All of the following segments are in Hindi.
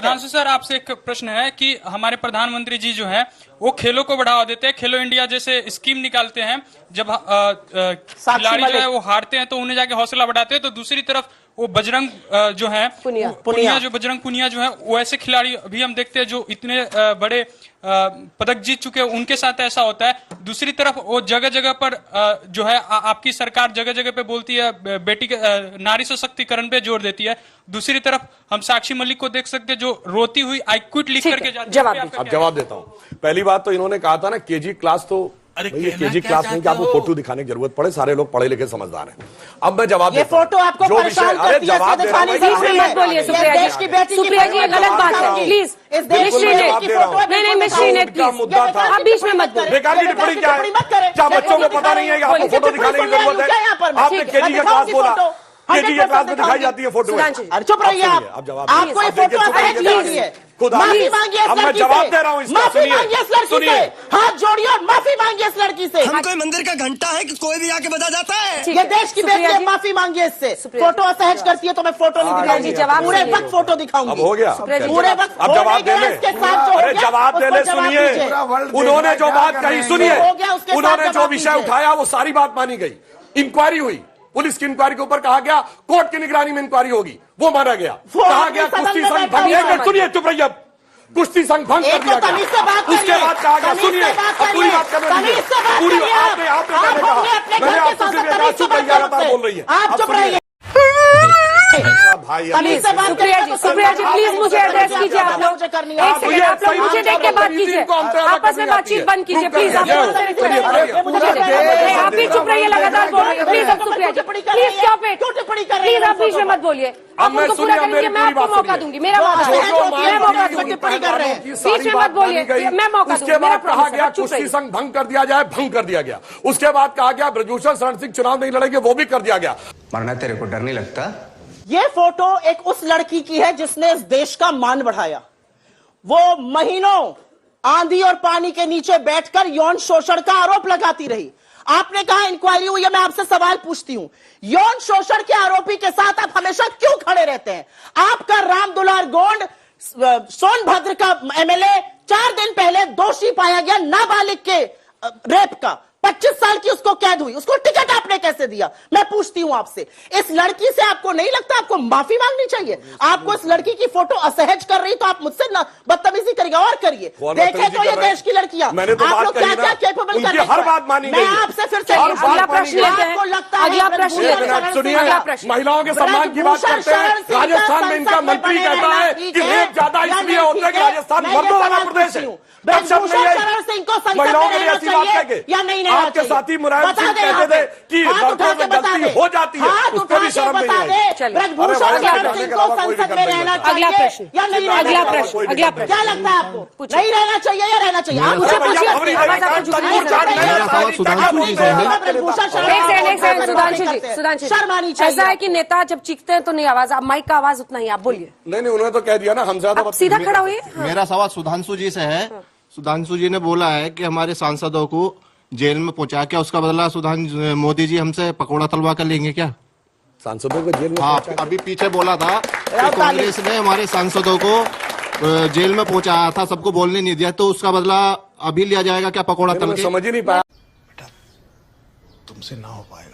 सुधांशु सर, आपसे एक प्रश्न है कि हमारे प्रधानमंत्री जी जो हैं वो खेलों को बढ़ावा देते हैं, खेलो इंडिया जैसे स्कीम निकालते हैं, जब खिलाड़ी जो है वो हारते हैं तो उन्हें जाके हौसला बढ़ाते हैं, तो दूसरी तरफ वो बजरंग जो है पुनिया जो बजरंग पुनिया जो है वो ऐसे खिलाड़ी अभी हम देखते हैं जो इतने बड़े पदक जीत चुके हैं, उनके साथ ऐसा होता है। दूसरी तरफ वो जगह जगह पर जो है आपकी सरकार जगह जगह पे बोलती है बेटी के नारी सशक्तिकरण पे जोर देती है, दूसरी तरफ हम साक्षी मलिक को देख सकते हैं जो रोती हुई आई क्विट लिख करके जाती है। अब जवाब देता हूं। पहली बात तो इन्होंने कहा था ना केजी क्लास, तो ये केजी क्लास नहीं कि आपको फोटो दिखाने की जरूरत पड़े, सारे लोग पढ़े लिखे समझदार हैं। अब मैं जवाब देता हूं। फोटो आपको जो विषय, अरे जवाब दे रहा हूं, मत बोलिए सुप्रिया जी, गलत बात है, प्लीज। नहीं, मैं श्रीनेत का मुद्दा था, आप बीच में मत बोलिए। बेकार की टिप्पणी क्या है? क्या बच्चों को पता नहीं है कि आपको फोटो दिखाने की जरूरत है? आपने केजी का क्लास बोला, केजी के क्लास में दिखाई जाती है फोटो। चुप रहिए आप। अब जवाब आपको ये फोटो माफी मांगिए इस लड़की से। जवाब दे रहा हूं, माफी मांगिए इस लड़की से, हाथ जोड़िए और माफी मांगिए इस लड़की से। हम कोई मंदिर का घंटा है कि कोई भी आके बजा जाता है? ये देश की बेटी है, माफी मांगिए इससे। फोटो असहज करती है तो मैं फोटो नहीं दिखाऊंगी, पूरे वक्त फोटो दिखाऊंगी। अब हो गया, पूरे वक्त। अब जवाब दे ले, अरे जवाब दे ले, सुनिए उन्होंने जो बात कही, सुनिए उन्होंने जो विषय उठाया वो सारी बात मानी गई। इंक्वायरी हुई, पुलिस की इंक्वायरी के ऊपर कहा गया कोर्ट की निगरानी में इंक्वायरी होगी, वो माना गया। कहा गया कुश्ती संघ भंग, सुनिए चुप रहिए, कुश्ती संघ भंग कर दिया गया। उसके बाद कहा गया, सुनिए अब पूरी बात करने दीजिए, पूरी आपने पहले कहा, मैंने आपको सिर्फ एक चुप रहिए लगातार बोल रही है, आप चुप रहिए। सुप्रिया जी प्लीज मुझे एड्रेस कीजिए। आप लोग एक सेकंड, आप लोग मुझे देख के बात कीजिए, आपस में बातचीत बंद कीजिए प्लीज। आप भी चुप रहिए, लगातार बोल रही है प्लीज। अब सुप्रिया जी प्लीज स्टॉप इट, प्लीज आप बीच में मत बोलिए। आप उनको पूरा करेंगे, मैं आपको मौका दूंगी, मेरा मौका दूंगी, बीच में मत बोलिए, मैं मौका दूंगी। उसके बाद कहा गया कुश्ती संघ भंग कर दिया जाए, भंग कर दिया गया। उसके बाद कहा गया ब्रजभूषण शरण सिंह चुनाव नहीं लड़ेंगे, वो भी कर दिया गया। मरना तेरे को डर नहीं लगता? ये फोटो एक उस लड़की की है जिसने इस देश का मान बढ़ाया। वो महीनों आंधी और पानी के नीचे बैठकर यौन शोषण का आरोप लगाती रही। आपने कहा इंक्वायरी हुई है, मैं आपसे सवाल पूछती हूं, यौन शोषण के आरोपी के साथ आप हमेशा क्यों खड़े रहते हैं? आपका राम दुलार गोंड सोनभद्र का एमएलए 4 दिन पहले दोषी पाया गया नाबालिग के रेप का, 25 साल की उसको कैद हुई, उसको टिकट आपने कैसे दिया? मैं पूछती हूं आपसे, इस लड़की से आपको नहीं लगता आपको माफी मांगनी चाहिए? आपको इस लड़की की फोटो असहज कर रही तो आप मुझसे ना बदतमीजी करिए और करिए। देखे तो ये देश की लड़कियां, मैंने तो आप लोग क्या क्या केपेबल कर रहे हैं, हर बात मानी गई। मैं आपसे फिर से अगला प्रश्न लेते हैं, आपको लगता है अगला प्रश्न लेते हैं, सुनिए महिलाओं के सम्मान की बात करते हैं। राजस्थान में इनका मंत्री कहता है कि रेप ज्यादा इसलिए होता है कि राजस्थान मर्दों वाला प्रदेश है। महिलाओं के लिए ऐसी बात कह के या नहीं आपके साथी मुलायम सिंह कहते थे कि लड़कों में गलती हो जाती है, उस पर भी शर्म नहीं आई। ब्रजभूषण शरण सिंह को संसद में रहना चाहिए अगला प्रश्न या नहीं? अगला प्रश्न, अगला प्रश्न क्या लगता है आपको, नहीं रहना चाहिए या रहना चाहिए? आप मुझे पूछिए, सुधांशु जी, ऐसा है कि नेता जब चीखते हैं तो नहीं आवाज, आप माइक का आवाज उतना ही, आप बोलिए। नहीं उन्होंने तो कह दिया ना, हम ज्यादा सीधा खड़ा हुई। मेरा सवाल सुधांशु जी से है। सुधांशु जी ने बोला है कि हमारे सांसदों को जेल में पहुंचा, क्या उसका बदला मोदी जी हमसे पकौड़ा तलवा कर लेंगे क्या? सांसदों को जेल में? हाँ, अभी पीछे बोला था कि कांग्रेस ने हमारे सांसदों को जेल में पहुंचाया था, सबको बोलने नहीं दिया, तो उसका बदला अभी लिया जाएगा क्या पकौड़ा तल के? समझ ही नहीं पाया। तुमसे ना हो पाएगा।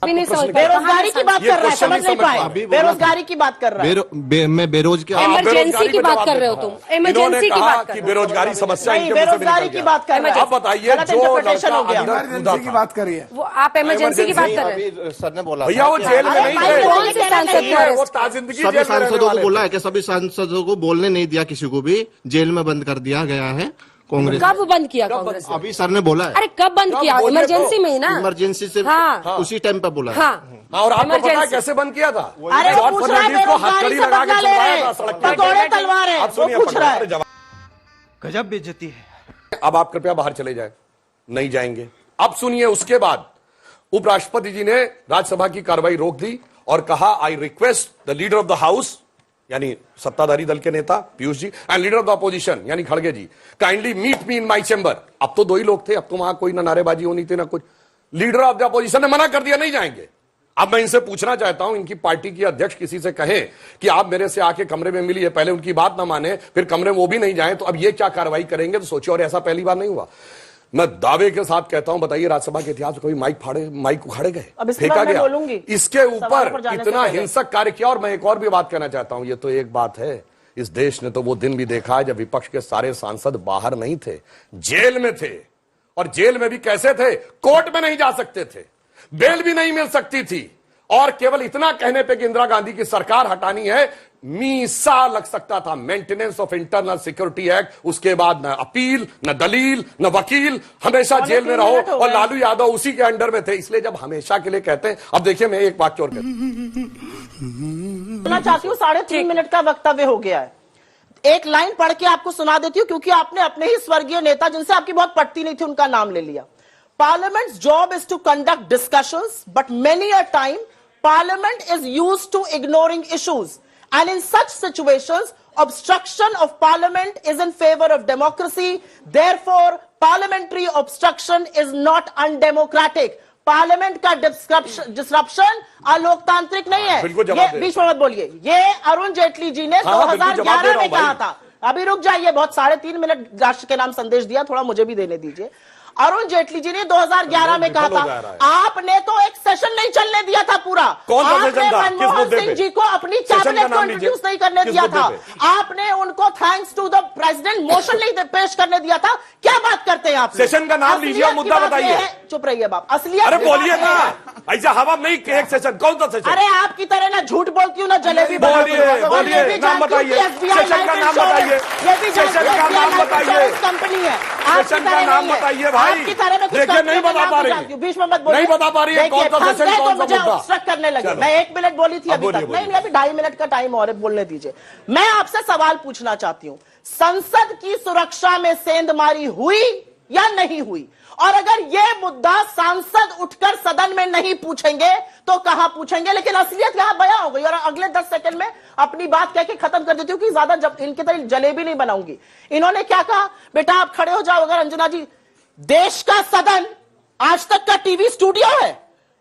बेरोजगारी की बात कर रहा है, समझ नहीं पाए। बेरोजगारी की बात कर रहा है। मैं बेरोजगार, इमरजेंसी की बात कर रहे हो तुम, इमरजेंसी की बात की बेरोजगारी समस्या, बेरोजगारी की बात कर रहे हैं। अब बताइए जो इमरजेंसी की बात करिए, वो आप इमरजेंसी की बात कर रहे हैं। सर ने बोला भैया वो जेल में नहीं थे, कौन से सांसद थे? वो ताजिंदगी सभी सांसदों को बोला है कि सभी सांसदों को बोलने नहीं दिया, किसी को भी जेल में बंद कर दिया गया है कांग्रेस। कब बंद किया कांग्रेस? अभी सर ने बोला है। अरे कब बंद किया? इमरजेंसी में ही ना, इमरजेंसी से हाँ। उसी टाइम पे बोला है। हाँ, और आपको पता है कैसे बंद किया था? अरे वो पूछ रहा है बेरोजगारी से बदला ले रहे हैं, पकौड़े तलवा रहे हैं, वो पूछ रहा है। गजब बेइज्जती है। अब आप कृपया बाहर चले जाएं। नहीं जाएंगे। अब सुनिए, उसके बाद उपराष्ट्रपति जी ने राज्यसभा की कार्रवाई रोक दी और कहा, I request the leader of the house, यानी सत्ताधारी दल के नेता Piyush ji, and leader of the opposition यानी खड़गे ji, kindly meet me in my chamber. अब तो 2 ही लोग थे, अब तो वहां कोई ना नारेबाजी होनी थी ना कुछ। लीडर ऑफ द अपोजिशन ने मना कर दिया, नहीं जाएंगे। अब मैं इनसे पूछना चाहता हूं, इनकी पार्टी की अध्यक्ष किसी से कहे कि आप मेरे से आके कमरे में मिलिए, पहले उनकी बात ना माने, फिर कमरे में वो भी नहीं जाए, तो अब ये क्या कार्रवाई करेंगे? तो सोचिए, और ऐसा पहली बार नहीं हुआ। मैं दावे के साथ कहता हूं, बताइए राज्यसभा के इतिहास में कभी माइक उखाड़े गए, फेंका गया? इसके ऊपर इतना हिंसक कार्य किया। और मैं एक और भी बात कहना चाहता हूं, ये तो एक बात है, इस देश ने तो वो दिन भी देखा है जब विपक्ष के सारे सांसद बाहर नहीं थे, जेल में थे। और जेल में भी कैसे थे? कोर्ट में नहीं जा सकते थे, बेल भी नहीं मिल सकती थी, और केवल इतना कहने पे कि इंदिरा गांधी की सरकार हटानी है, मीसा लग सकता था, maintenance of internal security act. उसके बाद न अपील, न दलील, न वकील, हमेशा जेल में रहो। और लालू यादव उसी के अंडर में थे। इसलिए जब हमेशा के लिए कहते हैं, अब देखिए मैं एक वाक्य और कहना चाहती हूँ, 3.5 मिनट का वक्तव्य हो गया है। एक लाइन पढ़ के आपको सुना देती हूँ, क्योंकि आपने अपने ही स्वर्गीय नेता, जिनसे आपकी बहुत पटती नहीं थी, उनका नाम ले लिया। Parliament's job is to conduct discussions, but many a time Parliament is used to ignoring issues, and in such situations, obstruction of Parliament is in favor of democracy. Therefore, parliamentary obstruction is not undemocratic. Parliament का disruption अलोकतांत्रिक नहीं है। ये बीच में मत बोलिए। ये अरुण जेटली जी ने 2011 में कहा था। अभी रुक जाइए, बहुत 3.5 मिनट राष्ट्र के नाम संदेश दिया, थोड़ा मुझे भी देने दीजिए। अरुण जेटली जी ने 2011 में कहा था, आपने तो एक सेशन नहीं चलने दिया था पूरा। आपने मनमोहन सिंह जी को अपनी कैबिनेट को इंट्रोड्यूस नहीं करने दिया था। आपने उनको thanks to the president motion नहीं पेश करने दिया था। क्या बात करते हैं आप? सेशन का नाम लीजिए, मुद्दा बताइए। चुप रहिए बाप, असलियत। अरे बोलिए ना, ऐसा हवा नहीं कि एक सेशन, कौन सा सेशन? अरे आपकी तरह ना झूठ बोलती हूँ ना जलेबी। बोलिए, नाम बताइए, सेशन का नाम बताइए, सेशन का नाम बताइए, कंपनी है, सेशन का नाम बताइए भाई। देखिए नहीं बता पा रही, बीच में मत बोलिए, नहीं बता पा रही है कौन सा सेशन, कौन सा मुद्दा करने लगे। मैं 1 मिनट बोली थी अभी तक, नहीं अभी 2.5 मिनट का टाइम और बोलने दीजिए। मैं आपसे सवाल पूछना चाहती हूँ, संसद की सुरक्षा में सेंधमारी हुई या नहीं हुई? और अगर यह मुद्दा सांसद उठकर सदन में नहीं पूछेंगे तो कहां पूछेंगे? लेकिन असलियत यहां बयां हो गई, और अगले 10 सेकंड में अपनी बात कह के खत्म कर देती हूं कि ज्यादा जब इनके तरह जलेबी नहीं बनाऊंगी। इन्होंने क्या कहा? बेटा आप खड़े हो जाओ। अगर अंजना जी, देश का सदन आज तक का टीवी स्टूडियो है,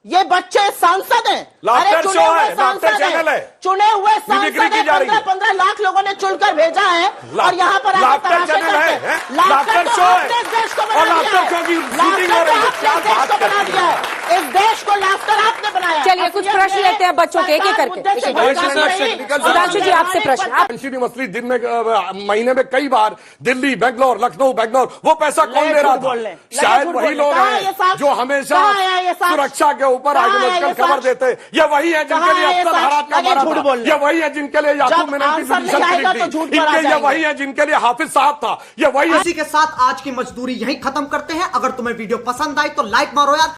ये बच्चे सांसद हैं, लाफ्टर शो है, लाफ्टर चैनल है, चुने हुए सांसद हैं, 15-15 लाख लोगों ने चुनकर भेजा है, और यहाँ पर लाफ्टर चैनल है, लाफ्टर शो है, और लाफ्टर शो की शूटिंग हो रही है। क्या बात करती है? इस देश को लाफ्टर आपने बनाया। चलिए कुछ प्रश्न लेते हैं बच्चों के, एक एक करके। सुधांशु जी आपसे प्रश्न। कंटिन्यूअसली दिन में, महीने में कई बार दिल्ली, बेंगलोर, लखनऊ, बेंगलोर, वो पैसा कौन दे रहा था? शायद वही लोग हैं जो हमेशा सुरक्षा के ऊपर आइडियोलॉजिकल खबर देते। ये वही है जिनके लिए अफसर हरात का मारा था, ये वही है जिनके लिए याकूब मेनन की पिटीशन थी, ये वही है जिनके लिए हाफिज साहब था, ये वही है। इसी के साथ आज की मजदूरी यहीं खत्म करते हैं। अगर तुम्हें वीडियो पसंद आई तो लाइक मारो यार।